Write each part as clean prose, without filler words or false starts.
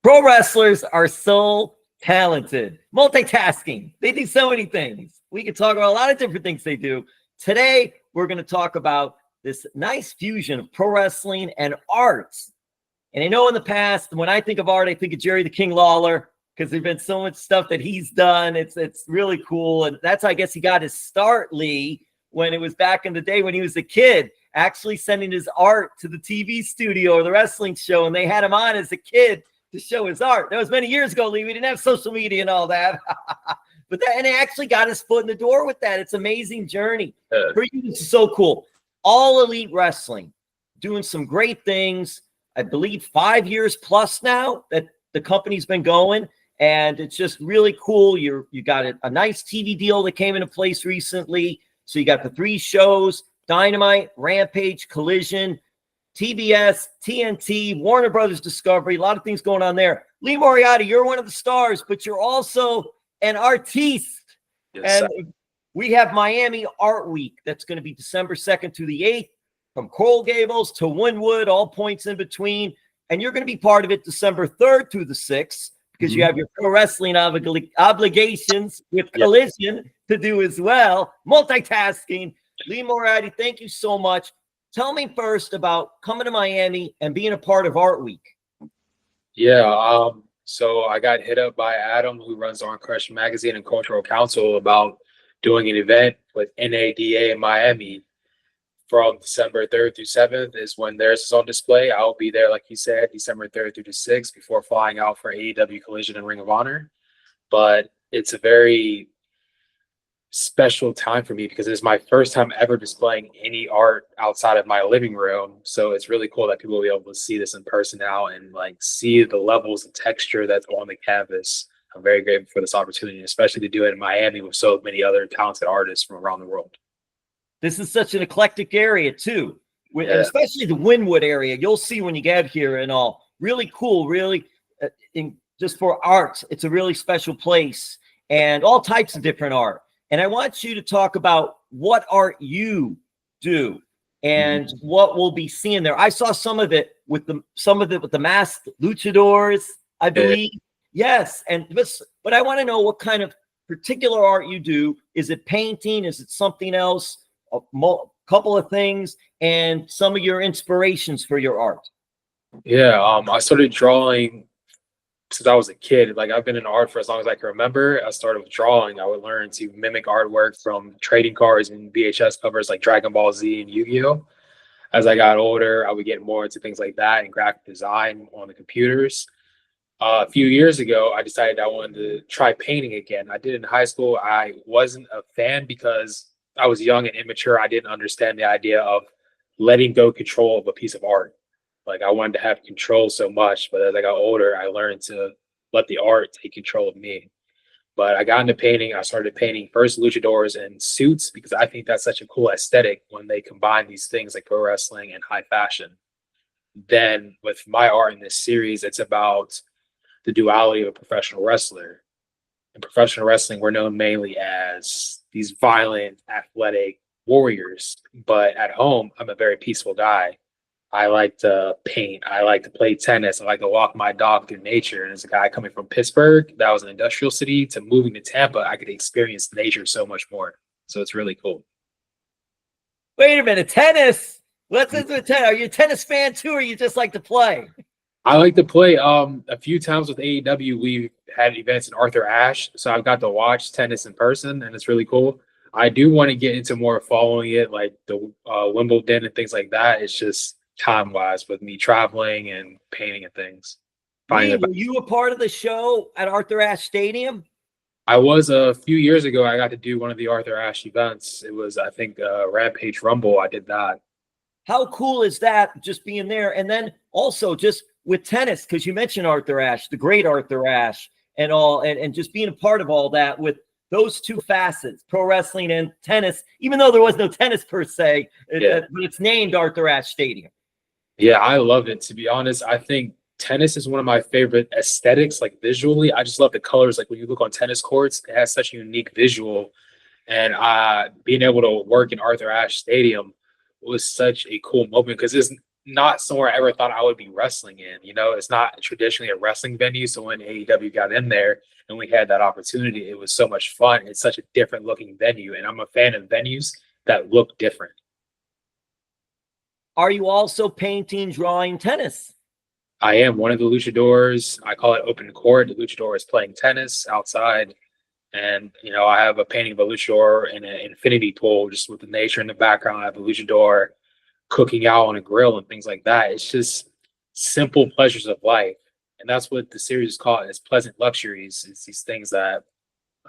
Pro wrestlers are so talented, multitasking. They do so many things. We can talk about a lot of different things they do. Today, we're going to talk about this nice fusion of pro wrestling and arts. And I know in the past, when I think of art, I think of Jerry the King Lawler, because there's been so much stuff that he's done. It's really cool. And that's how I guess he got his start, Lee, when it was back in the day when he was a kid, actually sending his art to the TV studio or the wrestling show. And they had him on as a kid to show his art. That was many years ago, Lee. We didn't have social media and all that. And he actually got his foot in the door with that. It's an amazing journey. For you, it's so cool. All Elite Wrestling, doing some great things. I believe 5 years plus now that the company's been going. And it's just really cool. You got a nice TV deal that came into place recently. So you got the 3 shows: Dynamite, Rampage, Collision, TBS, TNT, Warner Brothers Discovery. A lot of things going on there. Lee Moriarty, you're one of the stars, but you're also an artiste. Yes, and we have Miami Art Week. That's going to be December 2nd through the 8th, from Coral Gables to Wynwood, all points in between. And you're going to be part of it December 3rd through the 6th, because you have your pro wrestling obligations with Collision to do as well. Multitasking. Lee Moriarty, thank you so much. Tell me first about coming to Miami and being a part of Art Week. Yeah, so I got hit up by Adam, who runs On Crush Magazine and Cultural Council, about doing an event with NADA in Miami from December 3rd through 7th is when theirs is on display. I'll be there, like you said, December 3rd through the 6th before flying out for AEW Collision and Ring of Honor. But it's a very special time for me because it's my first time ever displaying any art outside of my living room. So it's really cool that people will be able to see this in person now and like see the levels of texture that's on the canvas. I'm very grateful for this opportunity, especially to do it in Miami with so many other talented artists from around the world. This is such an eclectic area too, and especially the Wynwood area. You'll see when you get here and all. Really cool, really, just for art. It's a really special place and all types of different art. And I want you to talk about what art you do and what we'll be seeing there. I saw some of it with the masked luchadors, I believe. Yes, but I want to know what kind of particular art you do. Is it painting? Is it something else? A couple of things, and some of your inspirations for your art. Yeah, I started drawing since I was a kid. Like, I've been in art for as long as I can remember. I started with drawing. I would learn to mimic artwork from trading cards and VHS covers like Dragon Ball Z and Yu-Gi-Oh! As I got older, I would get more into things like that and graphic design on the computers. A few years ago, I decided I wanted to try painting again. I did it in high school. I wasn't a fan because I was young and immature. I didn't understand the idea of letting go control of a piece of art. Like, I wanted to have control so much, but as I got older, I learned to let the art take control of me. But I got into painting. I started painting first luchadors and suits because I think that's such a cool aesthetic when they combine these things like pro wrestling and high fashion. Then with my art in this series, it's about the duality of a professional wrestler. In professional wrestling, we're known mainly as these violent, athletic warriors. But at home, I'm a very peaceful guy. I like to paint. I like to play tennis. I like to walk my dog through nature. And as a guy coming from Pittsburgh, that was an industrial city, to moving to Tampa, I could experience nature so much more. So it's really cool. Wait a minute, tennis. Let's into tennis. Are you a tennis fan too, or you just like to play? I like to play. A few times with AEW, we've had events in Arthur Ashe, so I've got to watch tennis in person, and it's really cool. I do want to get into more following it, like the Wimbledon and things like that. It's just time-wise with me traveling and painting and things. Were you a part of the show at Arthur Ashe Stadium? I was a few years ago. I got to do one of the Arthur Ashe events. It was, I think, Rampage Rumble. I did that. How cool is that, just being there? And then also just with tennis, because you mentioned Arthur Ashe, the great Arthur Ashe, and all, and just being a part of all that with those two facets, pro wrestling and tennis, even though there was no tennis per se, but it's named Arthur Ashe Stadium. Yeah, I love it. To be honest, I think tennis is one of my favorite aesthetics, like visually. I just love the colors. Like when you look on tennis courts, it has such a unique visual. And being able to work in Arthur Ashe Stadium was such a cool moment because it's not somewhere I ever thought I would be wrestling in. You know, it's not traditionally a wrestling venue. So when AEW got in there and we had that opportunity, it was so much fun. It's such a different looking venue. And I'm a fan of venues that look different. Are you also painting, drawing, tennis? I am one of the luchadors. I call it open court. The luchador is playing tennis outside. And, you know, I have a painting of a luchador in an infinity pool, just with the nature in the background. I have a luchador cooking out on a grill and things like that. It's just simple pleasures of life. And that's what the series is called, is pleasant luxuries. It's these things that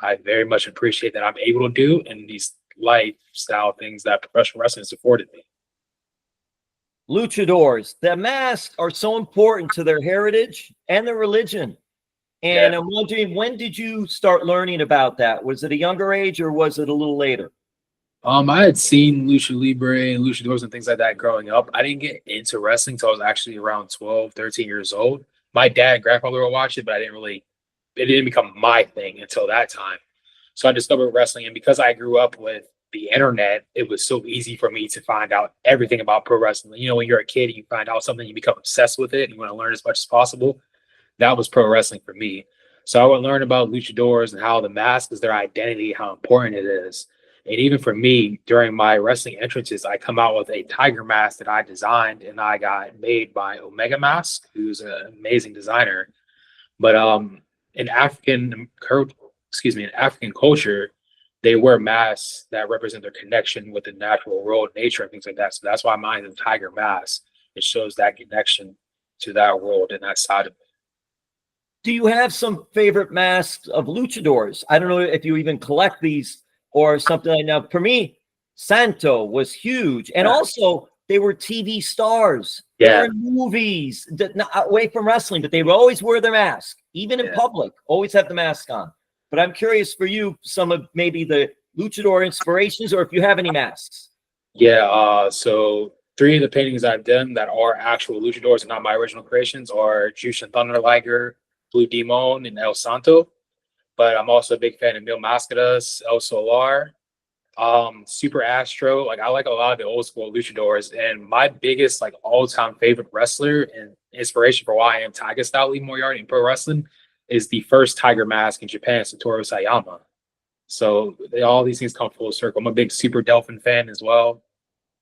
I very much appreciate that I'm able to do, and these lifestyle things that professional wrestling has afforded me. Luchadors, the masks are so important to their heritage and their religion. And I'm wondering, when did you start learning about that? Was it a younger age or was it a little later? I had seen lucha libre and luchadors and things like that growing up. I didn't get into wrestling until I was actually around 12, 13 years old. My dad and grandfather would watch it, but it didn't become my thing until that time. So I discovered wrestling, and because I grew up with the internet, it was so easy for me to find out everything about pro wrestling. You know, when you're a kid, you find out something, you become obsessed with it, and you want to learn as much as possible. That was pro wrestling for me. So I would learn about luchadors and how the mask is their identity, how important it is. And even for me, during my wrestling entrances, I come out with a tiger mask that I designed and I got made by Omega Mask, who's an amazing designer. But in African culture, they wear masks that represent their connection with the natural world, nature, and things like that. So that's why mine is a tiger mask. It shows that connection to that world and that side of it. Do you have some favorite masks of luchadors? I don't know if you even collect these or something like that. For me, Santo was huge. And also, they were TV stars. They were in movies, not away from wrestling, but they would always wear their mask, even in public, always have the mask on. But I'm curious for you, some of maybe the luchador inspirations, or if you have any masks. Yeah, so 3 of the paintings I've done that are actual luchadors and not my original creations are Jushin Thunder Liger, Blue Demon, and El Santo. But I'm also a big fan of Mil Mascaras, El Solar, Super Astro. Like, I like a lot of the old school luchadors. And my biggest, like, all-time favorite wrestler and inspiration for why I am Tiger style Lee Moriarty in pro wrestling is the first tiger mask in Japan, Satoru Sayama. So all these things come full circle. I'm a big Super Delphin fan as well.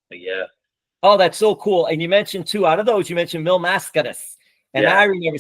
But yeah. Oh, that's so cool. And you mentioned 2 out of those. You mentioned Mil Mascaras. And I remember,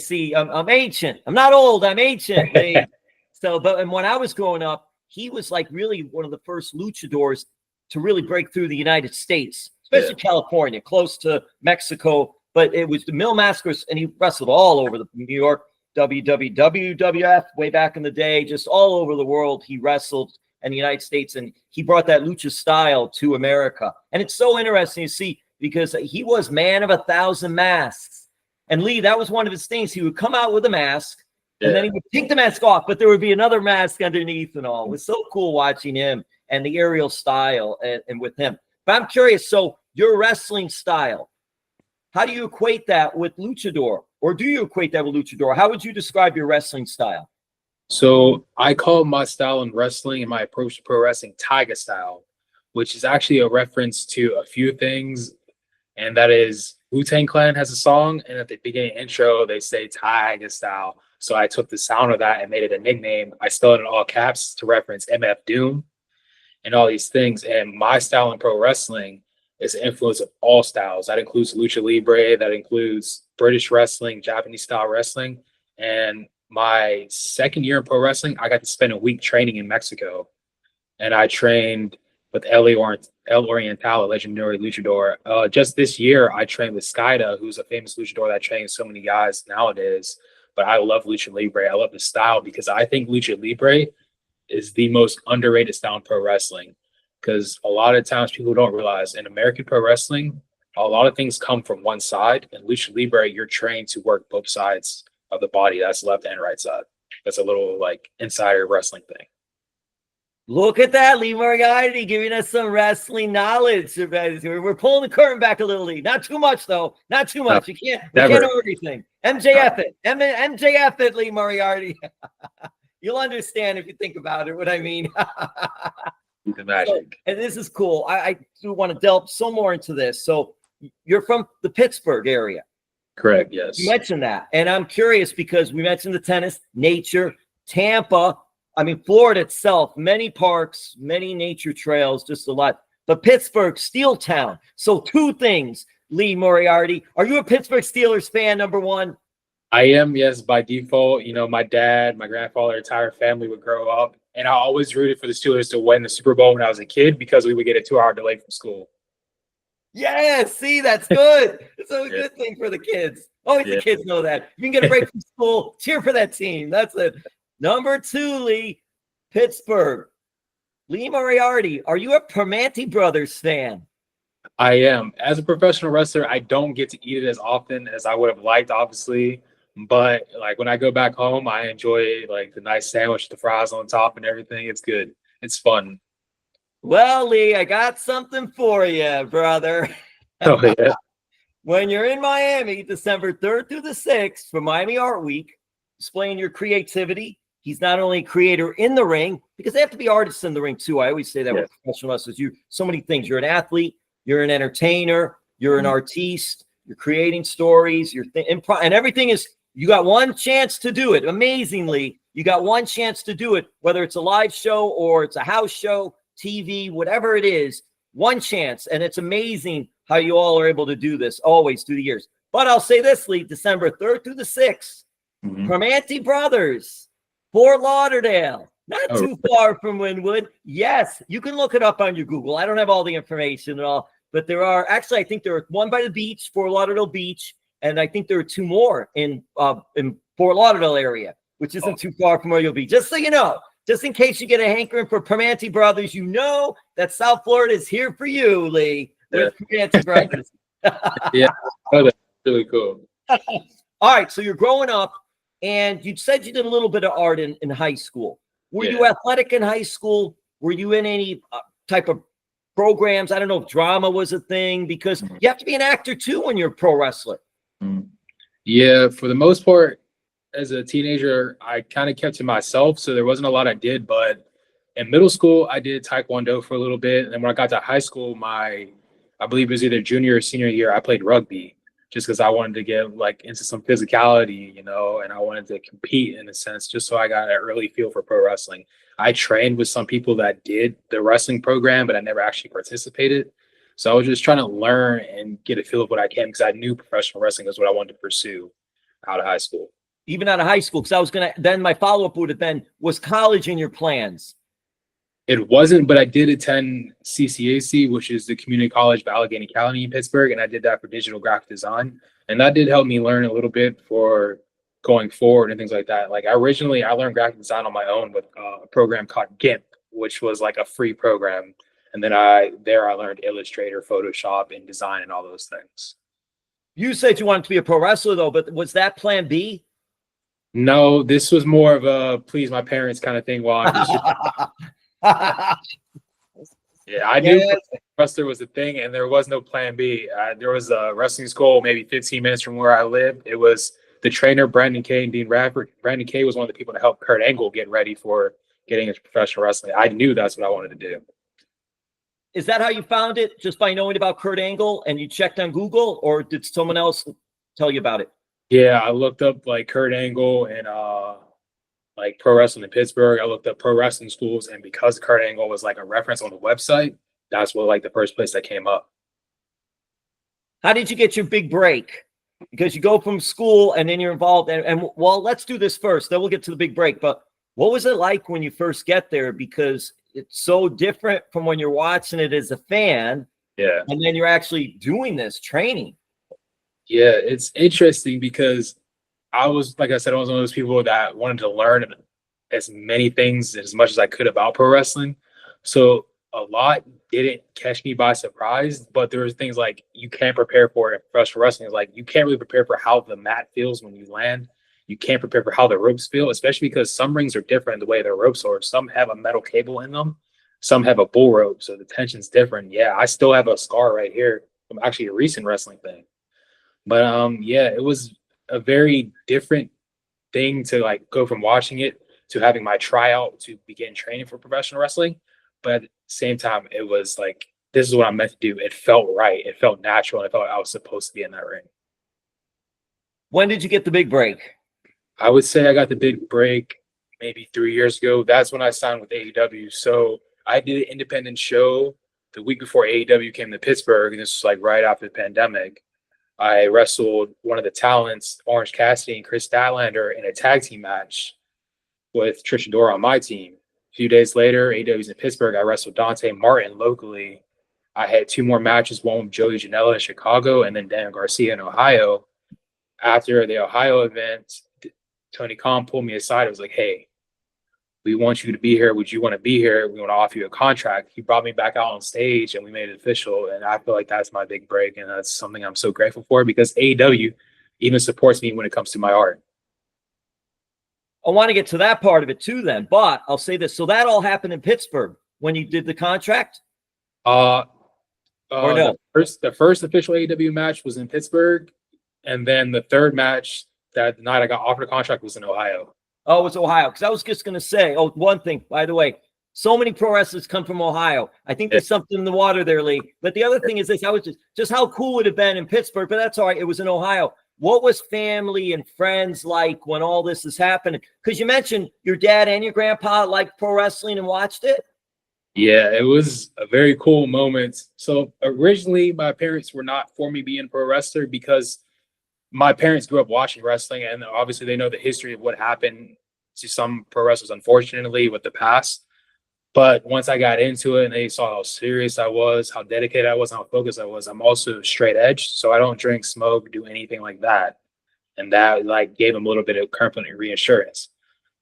I'm ancient. I'm not old. I'm ancient. And when I was growing up, he was like really one of the first luchadors to really break through the United States, especially California, close to Mexico. But it was the Mil Mascaras, and he wrestled all over the New York, WWF way back in the day, just all over the world. He wrestled in the United States, and he brought that lucha style to America. And it's so interesting to see, because he was man of 1,000 masks. And Lee, that was one of his things. He would come out with a mask, and then he would take the mask off, but there would be another mask underneath and all. It was so cool watching him and the aerial style and with him. But I'm curious, so your wrestling style, how do you equate that with luchador? Or do you equate that with luchador? How would you describe your wrestling style? So I call my style in wrestling and my approach to pro wrestling Tiger style, which is actually a reference to a few things. And that is, Wu-Tang Clan has a song, and at the beginning intro, they say Tiger style. So I took the sound of that and made it a nickname. I spelled it in all caps to reference MF Doom and all these things. And my style in pro wrestling is an influence of all styles. That includes lucha libre, that includes British wrestling, Japanese style wrestling. And my second year in pro wrestling, I got to spend a week training in Mexico. And I trained with El Oriental, a legendary luchador. Just this year, I trained with Skyda, who's a famous luchador that trains so many guys nowadays. But I love lucha libre. I love the style because I think lucha libre is the most underrated style in pro wrestling. Because a lot of times people don't realize in American pro wrestling, a lot of things come from one side. In lucha libre, you're trained to work both sides of the body. That's left and right side. That's a little like insider wrestling thing. Look at that, Lee Moriarty giving us some wrestling knowledge. We're pulling the curtain back a little, Lee. Not too much, though. Not too much. We can't know everything. MJF it. MJF it, Lee Moriarty. You'll understand if you think about it, what I mean. The magic. And this is cool. I do want to delve some more into this. So you're from the Pittsburgh area. Correct. Yes. You mentioned that. And I'm curious because we mentioned the tennis, nature, Tampa. I mean, Florida itself, many parks, many nature trails, just a lot. But Pittsburgh, Steel Town. So two things, Lee Moriarty. Are you a Pittsburgh Steelers fan, number one? I am, yes, by default. You know, my dad, my grandfather, entire family would grow up, and I always rooted for the Steelers to win the Super Bowl when I was a kid because we would get a 2-hour delay from school. Yeah, see, that's good. It's a good thing for the kids. Always the kids know that. You can get a break from school, cheer for that team. That's it. Number two, Lee, Pittsburgh. Lee Moriarty, are you a Primanti Brothers fan? I am. As a professional wrestler, I don't get to eat it as often as I would have liked, obviously. But like when I go back home, I enjoy like the nice sandwich, the fries on top and everything. It's good. It's fun. Well, Lee, I got something for you, brother. Oh, yeah. When you're in Miami, December 3rd through the 6th for Miami Art Week, displaying your creativity. He's not only a creator in the ring, because they have to be artists in the ring too. I always say that with professional wrestlers. You so many things. You're an athlete, you're an entertainer, you're an artiste, you're creating stories, and everything is, you got one chance to do it. Amazingly, you got one chance to do it, whether it's a live show or it's a house show, TV, whatever it is, one chance. And it's amazing how you all are able to do this always through the years. But I'll say this, Lee, December 3rd through the 6th, Primanti Brothers, Fort Lauderdale, not too far from Wynwood. Yes, you can look it up on your Google. I don't have all the information at all, but there are actually, I think there are one by the beach, Fort Lauderdale Beach, and I think there are two more in Fort Lauderdale area, which isn't too far from where you'll be. Just so you know, just in case you get a hankering for Primanti Brothers, you know that South Florida is here for you, Lee, with Primanti Brothers. Yeah, that's really cool. All right, so you're growing up, and you said you did a little bit of art in high school. Were you athletic in high school? Were you in any type of programs? I don't know if drama was a thing, because you have to be an actor too when you're a pro wrestler. Yeah, for the most part, as a teenager, I kind of kept to myself, so there wasn't a lot I did. But in middle school, I did Taekwondo for a little bit. And then when I got to high school, I believe it was either junior or senior year, I played rugby just because I wanted to get like into some physicality, you know, and I wanted to compete in a sense, just so I got an early feel for pro wrestling. I trained with some people that did the wrestling program, but I never actually participated. So I was just trying to learn and get a feel of what I can, because I knew professional wrestling was what I wanted to pursue out of high school. Even out of high school, because I was going to, then my follow-up would have been, was college in your plans? It wasn't, but I did attend CCAC, which is the Community College of Allegheny County in Pittsburgh, and I did that for digital graphic design. And that did help me learn a little bit for going forward and things like that. Like I learned graphic design on my own with a program called GIMP, which was like a free program. And then I learned Illustrator, Photoshop, and design and all those things. You said you wanted to be a pro wrestler though, but was that plan B? No, this was more of a please my parents kind of thing while I was yeah, I knew wrestler was a thing, and there was no plan B. There was a wrestling school maybe 15 minutes from where I lived. It was the trainer, Brandon Kay and Dean Radford. Brandon Kay was one of the people that helped Kurt Angle get ready for getting into professional wrestling. I knew that's what I wanted to do. Is that how you found it? Just by knowing about Kurt Angle and you checked on Google, or did someone else tell you about it? Yeah, I looked up like Kurt Angle and like pro wrestling in Pittsburgh. I looked up pro wrestling schools, and because Kurt Angle was like a reference on the website, that's what like the first place that came up. How did you get your big break? Because you go from school and then you're involved. And well, let's do this first, then we'll get to the big break. But what was it like when you first get there? Because it's so different from when you're watching it as a fan. Yeah. And then you're actually doing this training. Yeah, it's interesting because I was, like I said, I was one of those people that wanted to learn as many things as much as I could about pro wrestling. So a lot didn't catch me by surprise, but there was things like you can't prepare for it in professional wrestling. It's like you can't really prepare for how the mat feels when you land. You can't prepare for how the ropes feel, especially because some rings are different the way their ropes are. Some have a metal cable in them. Some have a bull rope, so the tension's different. Yeah, I still have a scar right here from actually a recent wrestling thing. But yeah, it was a very different thing to like go from watching it to having my tryout to begin training for professional wrestling. But at the same time, it was like this is what I'm meant to do. It felt right. It felt natural. And I felt like I was supposed to be in that ring. When did you get the big break? I would say I got the big break maybe 3 years ago. That's when I signed with AEW. So I did an independent show the week before AEW came to Pittsburgh, and this was like right after the pandemic. I wrestled one of the talents, Orange Cassidy and Chris Statlander, in a tag team match with Trish Adora on my team. A few days later, AEW's in Pittsburgh. I wrestled Dante Martin locally. I had 2 more matches, one with Joey Janela in Chicago and then Dan Garcia in Ohio. After the Ohio event, Tony Khan pulled me aside. It was like, hey, we want you to be here. Would you want to be here? We want to offer you a contract. He brought me back out on stage and we made it official. And I feel like that's my big break. And that's something I'm so grateful for because AEW even supports me when it comes to my art. I want to get to that part of it too then, but I'll say this. So that all happened in Pittsburgh when you did the contract? Or no? The first official AEW match was in Pittsburgh. And then the third match that night I got offered a contract was in Ohio. Oh, it's Ohio. Because I was just going to say, one thing, by the way, so many pro wrestlers come from Ohio. I think there's something in the water there, Lee. But the other thing is this, I was just how cool would it have been in Pittsburgh, but that's all right. It was in Ohio. What was family and friends like when all this is happening? Because you mentioned your dad and your grandpa liked pro wrestling and watched it. Yeah, it was a very cool moment. So originally my parents were not for me being a pro wrestler because my parents grew up watching wrestling, and obviously they know the history of what happened to some pro wrestlers, unfortunately, with the past. But once I got into it and they saw how serious I was, how dedicated I was, how focused I was, I'm also straight edge. So I don't drink, smoke, do anything like that. And that like gave them a little bit of comfort and reassurance.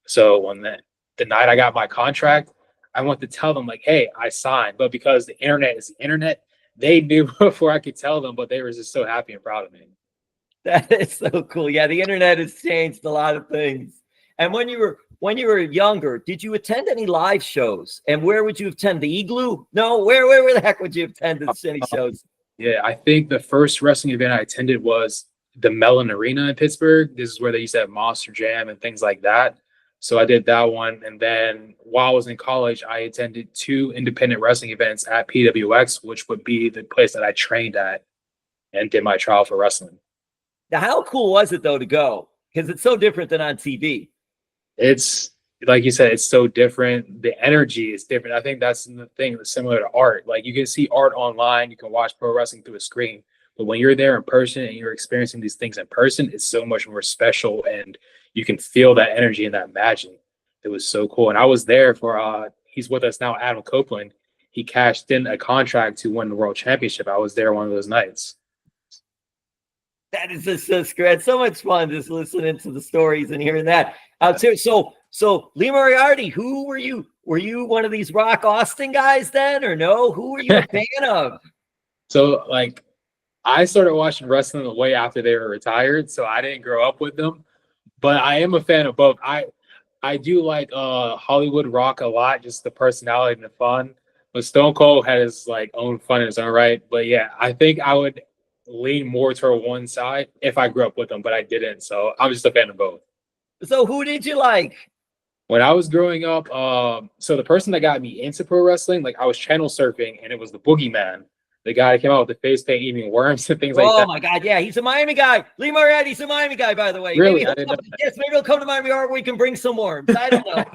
So when the night I got my contract, I want to tell them like, hey, I signed. But because the internet is the internet, they knew before I could tell them, but they were just so happy and proud of me. That is so cool. Yeah, the internet has changed a lot of things. And when you were younger, did you attend any live shows? And where would you attend? The Igloo? No, where the heck would you attend any shows? Yeah, I think the first wrestling event I attended was the Mellon Arena in Pittsburgh. This is where they used to have Monster Jam and things like that. So I did that one. And then while I was in college, I attended 2 independent wrestling events at PWX, which would be the place that I trained at and did my trial for wrestling. Now, how cool was it, though, to go? Because it's so different than on TV. It's, like you said, it's so different. The energy is different. I think that's the thing that's similar to art. Like, you can see art online. You can watch pro wrestling through a screen. But when you're there in person and you're experiencing these things in person, it's so much more special. And you can feel that energy and that magic. It was so cool. And I was there for, he's with us now, Adam Copeland. He cashed in a contract to win the world championship. I was there one of those nights. That is just so great. So much fun just listening to the stories and hearing that. So Lee Moriarty, who were you? Were you one of these Rock Austin guys then, or no? Who were you a fan of? So, like, I started watching wrestling way after they were retired, so I didn't grow up with them. But I am a fan of both. I do like Hollywood Rock a lot, just the personality and the fun. But Stone Cold had his like own fun in his own right. But yeah, I think I would lean more toward one side if I grew up with them, but I didn't. So I'm just a fan of both. So who did you like? When I was growing up, so the person that got me into pro wrestling, like I was channel surfing and it was the Boogeyman, the guy that came out with the face paint eating worms and things like that. Oh my God, yeah, he's a Miami guy. Lee Moriarty's a Miami guy, by the way. Really? Maybe he'll come to Miami or we can bring some worms. I don't know.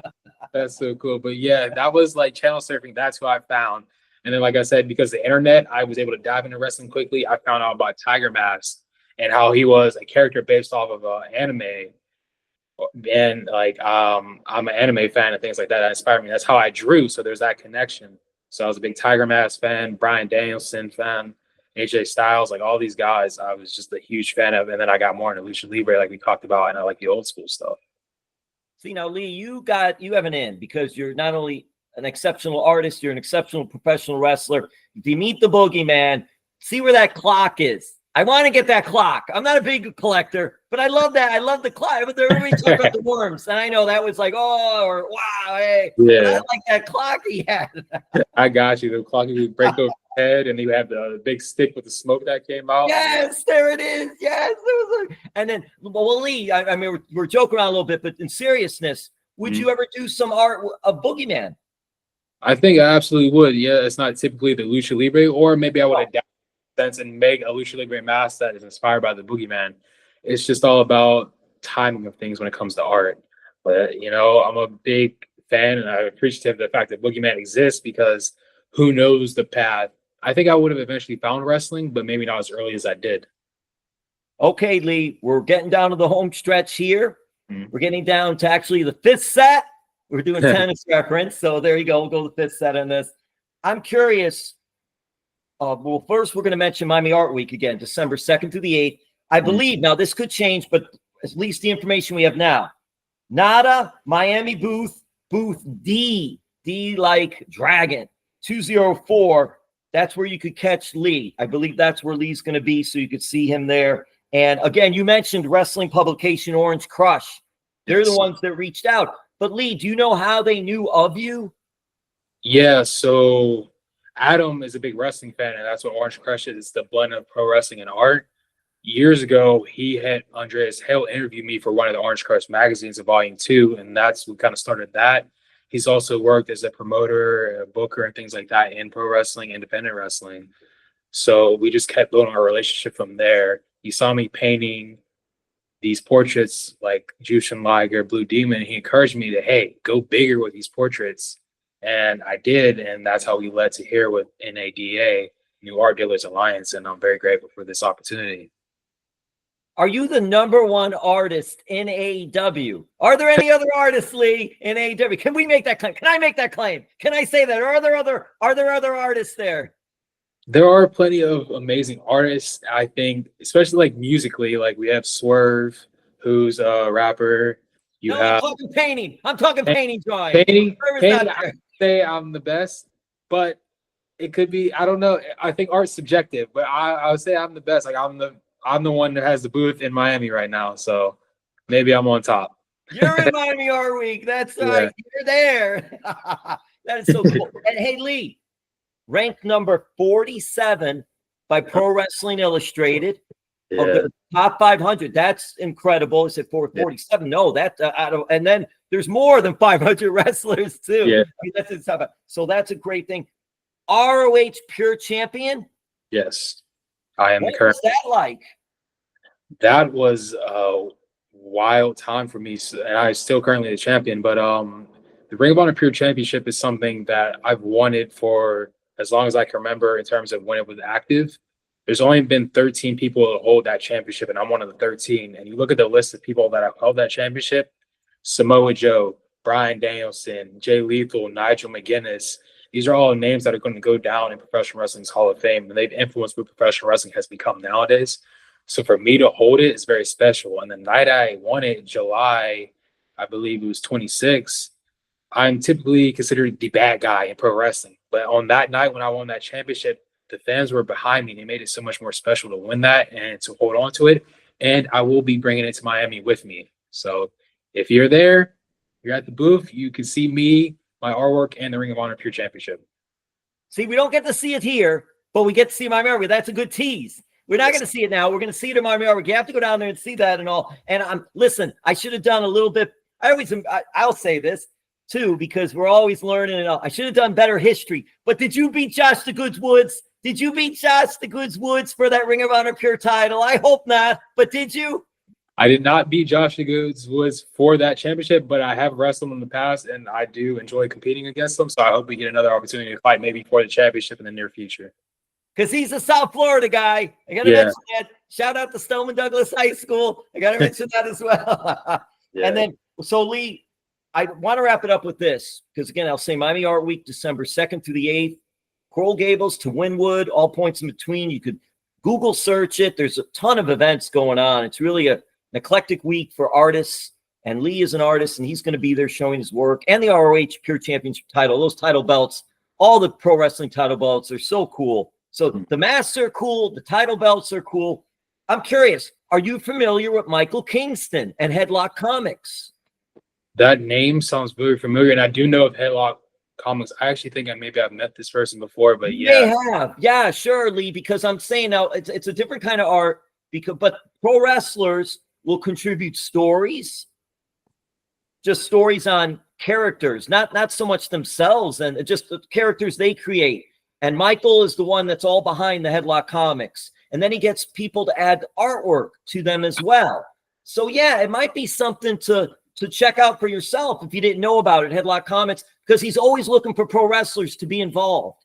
That's so cool. But yeah, that was like channel surfing. That's who I found. And then, like I said, because the internet, I was able to dive into wrestling quickly. I found out about Tiger Mask and how he was a character based off of anime. And like, I'm an anime fan and things like that. That inspired me. That's how I drew. So there's that connection. So I was a big Tiger Mask fan, Bryan Danielson fan, AJ Styles, like all these guys. I was just a huge fan of. And then I got more into lucha libre, like we talked about, and I like the old school stuff. See, now Lee, you have an in because you're not only an exceptional artist, you're an exceptional professional wrestler. If you meet the Boogeyman, see where that clock is. I want to get that clock. I'm not a big collector, but I love that. I love the clock. But everybody talking about the worms, and I know that was like, oh, or wow, hey. Yeah. I like that clock he had. I got you. The clock you break over your head, and you have the big stick with the smoke that came out. Yes, there it is. Yes, there was and then, well, Lee, I mean, we're joking around a little bit, but in seriousness, would you ever do some art of Boogeyman? I think I absolutely would. Yeah, it's not typically the lucha libre, or maybe I would adapt sense and make a lucha libre mask that is inspired by the boogeyman. It's just all about timing of things when it comes to art. But I'm a big fan, and I'm appreciative of the fact that boogeyman exists, because who knows the path. I think I would have eventually found wrestling, but maybe not as early as I did. Okay, Lee, we're getting down to the home stretch here. Mhm. We're getting down to actually the fifth set. We're doing tennis reference. So there you go. We'll go to the fifth set on this. I'm curious. Well, first, we're going to mention Miami Art Week again, December 2nd through the 8th. I believe, now this could change, but at least the information we have now. Nada, Miami booth D like dragon, 204. That's where you could catch Lee. I believe that's where Lee's going to be, so you could see him there. And again, you mentioned wrestling publication Orange Crush. They're the ones that reached out. But Lee, do you know how they knew of you? Yeah, so Adam is a big wrestling fan, and that's what Orange Crush is. It's the blend of pro wrestling and art. Years ago, he had Andreas Hale interview me for one of the Orange Crush magazines in Volume 2, and that's what kind of started that. He's also worked as a promoter, a booker, and things like that in pro wrestling, independent wrestling. So we just kept building our relationship from there. He saw me painting these portraits like Jushin Liger, Blue Demon, and he encouraged me to, hey, go bigger with these portraits. And I did, and that's how we led to here with NADA, New Art Dealers Alliance, and I'm very grateful for this opportunity. Are you the #1 artist in AEW? Are there any other artists, Lee, in AEW? Can we make that claim? Can I make that claim? Can I say that? Or are there other artists there? There are plenty of amazing artists, I think, especially like musically. Like we have Swerve, who's a rapper. I'm talking painting. I'm talking painting drawing. Painting, I say I'm the best, but it could be, I don't know. I think art's subjective, but I would say I'm the best. Like I'm the one that has the booth in Miami right now, so maybe I'm on top. You're in Miami Art Week. That's right. You're there. That is so cool. And hey, Lee, ranked number 47 by Pro Wrestling Illustrated of the top 500. That's incredible. Is it 447? No, that's and then there's more than 500 wrestlers too. Yeah. I mean, that's so that's a great thing. ROH Pure Champion. Yes, I am what the current. Was that like? That was a wild time for me, and I'm still currently the champion. But the Ring of Honor Pure Championship is something that I've wanted for as long as I can remember in terms of when it was active. There's only been 13 people to hold that championship, and I'm one of the 13. And you look at the list of people that have held that championship: Samoa Joe, Bryan Danielson, Jay Lethal, Nigel McGuinness. These are all names that are going to go down in professional wrestling's Hall of Fame, and they've influenced what professional wrestling has become nowadays. So for me to hold it is very special. And the night I won it, July, I believe it was 26, I'm typically considered the bad guy in pro wrestling. But on that night when I won that championship, the fans were behind me. They made it so much more special to win that and to hold on to it. And I will be bringing it to Miami with me. So if you're there, you're at the booth, you can see me, my artwork, and the Ring of Honor Pure Championship. See, we don't get to see it here, but we get to see Miami Art Week. That's a good tease. We're not going to see it now. We're going to see it in Miami Art Week. You have to go down there and see that and all. And listen, I should have done a little bit. I'll say this too, because we're always learning and all. I should have done better history. But did you beat Josh the Goods Woods? Did you beat Josh the Goods Woods for that Ring of Honor Pure title? I hope not. But did you? I did not beat Josh the Goods Woods for that championship, but I have wrestled in the past, and I do enjoy competing against them. So I hope we get another opportunity to fight maybe for the championship in the near future. Because he's a South Florida guy. I got to mention that. Shout out to Stoneman Douglas High School. I got to mention that as well. And then, so Lee, I want to wrap it up with this, because again, I'll say Miami Art Week, December 2nd through the 8th, Coral Gables to Wynwood, all points in between. You could Google search it. There's a ton of events going on. It's really an eclectic week for artists. And Lee is an artist, and he's going to be there showing his work. And the ROH Pure Championship title, those title belts, all the pro wrestling title belts are so cool. So the masks are cool. The title belts are cool. I'm curious, are you familiar with Michael Kingston and Headlock Comics? That name sounds very familiar, and I do know of Headlock Comics. I actually think I've met this person before, but yeah. They have. Yeah, surely, because I'm saying now it's a different kind of art, but pro wrestlers will contribute stories, just stories on characters, not so much themselves, and just the characters they create. And Michael is the one that's all behind the Headlock comics. And then he gets people to add artwork to them as well. So yeah, it might be something to check out for yourself if you didn't know about it, Headlock Comics, because he's always looking for pro wrestlers to be involved.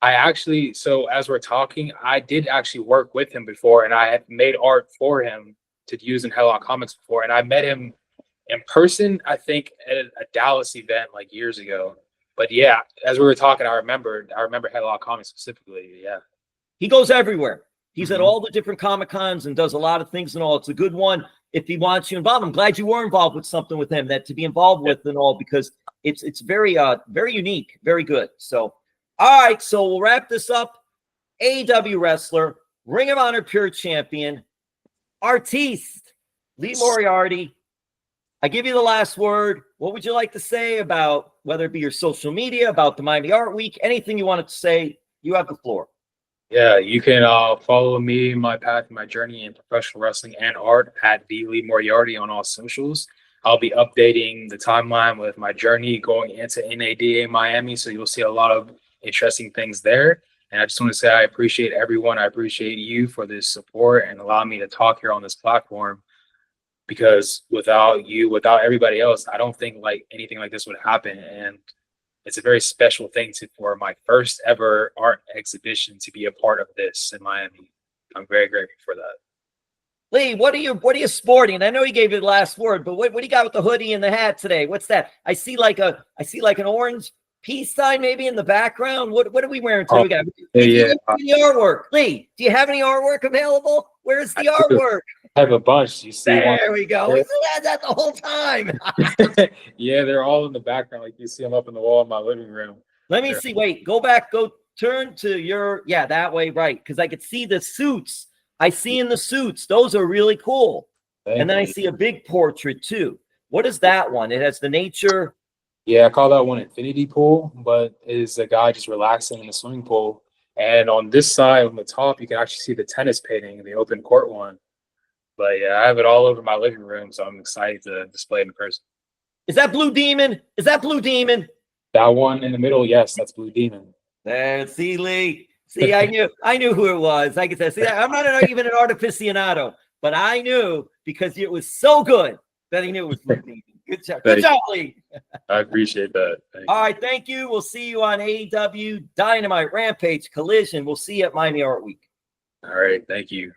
I actually, so as we're talking, I did actually work with him before, and I had made art for him to use in Headlock Comics before. And I met him in person, I think, at a Dallas event like years ago. But yeah, as we were talking, I remember Headlock Comics specifically. Yeah. He goes everywhere. He's at all the different Comic Cons and does a lot of things and all. It's a good one if he wants you involved. I'm glad you were involved with something with him that to be involved with and all, because it's very very unique, very good. So all right, so we'll wrap this up. AEW wrestler, Ring of Honor Pure Champion, artiste, Lee Moriarty. I give you the last word. What would you like to say about whether it be your social media, about the Miami Art Week, anything you wanted to say? You have the floor. Yeah, you can follow me, my path, my journey in professional wrestling and art at the Lee Moriarty on all socials. I'll be updating the timeline with my journey going into NADA Miami, so you'll see a lot of interesting things there. And I just want to say I appreciate everyone. I appreciate you for this support and allowing me to talk here on this platform, because without you, without everybody else, I don't think like anything like this would happen. And it's a very special thing for my first ever art exhibition to be a part of this in Miami. I'm very grateful for that. Lee, what are you sporting? And I know he gave you the last word, but what do you got with the hoodie and the hat today? What's that? I see like an orange peace sign maybe in the background. What are we wearing today? We got the artwork. Lee, do you have any artwork available? Where's the artwork? I have a bunch. You see, there we go. We had that the whole time. Yeah, they're all in the background. Like you see them up in the wall in my living room. Let me see. Wait, go back. Go turn to your that way, right? Because I could see the suits. I see in the suits. Those are really cool. And then I see a big portrait too. What is that one? It has the nature. Yeah, I call that one infinity pool, but it is a guy just relaxing in the swimming pool. And on this side, on the top, you can actually see the tennis painting, the open court one. But yeah, I have it all over my living room, so I'm excited to display it in person. Is that Blue Demon? Is that Blue Demon? That one in the middle, yes, that's Blue Demon. There, see, Lee. See, I knew who it was. I could say, see, I'm not even an art aficionado, but I knew because it was so good that I knew it was Blue Demon. Good job. Good job, Lee. I appreciate that. All right, thank you. We'll see you on AEW, Dynamite, Rampage, Collision. We'll see you at Miami Art Week. All right, thank you.